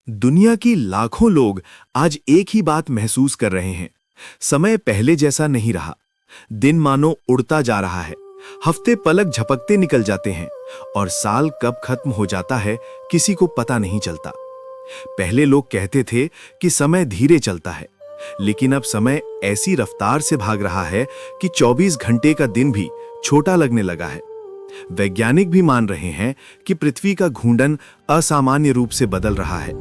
दुनिया की लाखों लोग आज एक ही बात महसूस कर रहे हैं। समय पहले जैसा नहीं रहा। दिन मानो उड़ता जा रहा है। हफ्ते पलक झपकते निकल जाते हैं और साल कब खत्म हो जाता है किसी को पता नहीं चलता। पहले लोग कहते थे कि समय धीरे चलता है, लेकिन अब समय ऐसी रफ्तार से भाग रहा है कि 24 घंटे का दिन भी छोटा लगने लगा है। वैज्ञानिक भी मान रहे हैं कि पृथ्वी का घूर्णन असामान्य रूप से बदल रहा है।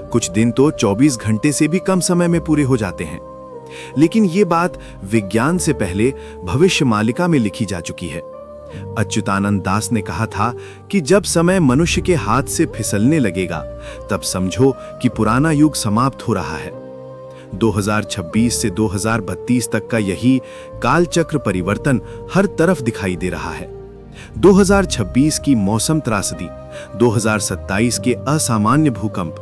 कुछ दिन तो 24 घंटे से भी कम समय में पूरे हो जाते हैं। लेकिन ये बात विज्ञान से पहले भविष्यमालिका में लिखी जा चुकी है। अच्युतानंद दास ने कहा था कि जब समय मनुष्य के हाथ से फिसलने लगेगा, तब समझो कि पुराना युग समाप्त हो रहा है। 2026 से 2032 तक का यही कालचक्र परिवर्तन हर तरफ दिखाई दे रहा है। 2026 की मौसम त्रासदी, 2027 के असामान्य भूकंप,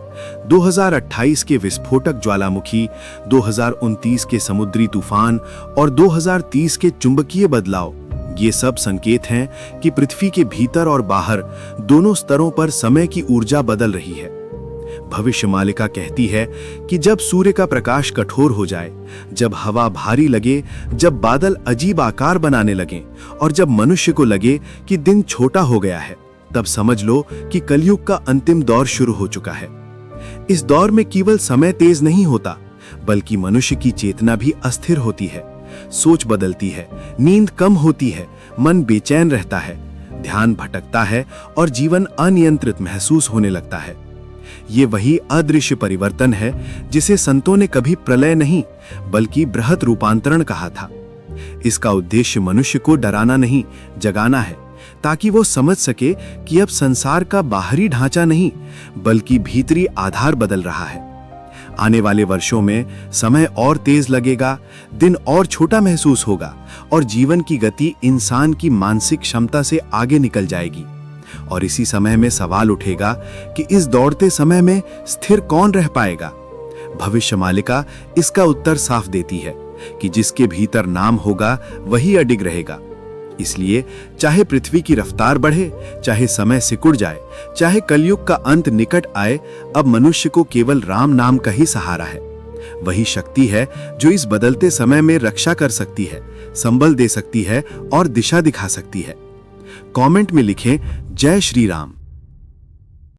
2028 के विस्फोटक ज्वालामुखी, 2029 के समुद्री तूफान और 2030 के चुंबकीय बदलाव, ये सब संकेत हैं कि पृथ्वी के भीतर और बाहर दोनों स्तरों पर समय की ऊर्जा बदल रही है। भविष्यमालिका कहती है कि जब सूर्य का प्रकाश कठोर हो जाए, जब हवा भारी लगे, जब बादल अजीब आकार बनाने लगें और जब मनुष्य को लगे कि दिन छोटा हो गया है, तब समझ लो कि कलयुग का अंतिम दौर शुरू हो चुका है। इस दौर में केवल समय तेज नहीं होता, बल्कि मनुष्य की चेतना भी अस्थिर होती है। सोच बदलती है, नींद कम होती है, मन बेचैन रहता है, ध्यान भटकता है और जीवन अनियंत्रित महसूस होने लगता है। ये वही अदृश्य परिवर्तन है जिसे संतों ने कभी प्रलय नहीं बल्कि बृहत रूपांतरण कहा था। इसका उद्देश्य मनुष्य को डराना नहीं, जगाना है, ताकि वो समझ सके कि अब संसार का बाहरी ढांचा नहीं बल्कि भीतरी आधार बदल रहा है। आने वाले वर्षों में समय और तेज लगेगा, दिन और छोटा महसूस होगा और जीवन की गति इंसान की मानसिक क्षमता से आगे निकल जाएगी। और इसी समय में सवाल उठेगा कि इस दौड़ते समय में स्थिर कौन रह पाएगा। भविष्यमालिका इसका उत्तर साफ देती है कि जिसके भीतर नाम होगा वही अडिग रहेगा। इसलिए चाहे पृथ्वी की रफ्तार बढ़े, चाहे समय सिकुड़ जाए, चाहे कलयुग का अंत निकट आए, अब मनुष्य को केवल राम नाम का ही सहारा है। वही शक्ति है जो इस बदलते समय में रक्षा कर सकती है, संबल दे सकती है और दिशा दिखा सकती है। कमेंट में लिखें जय श्री राम।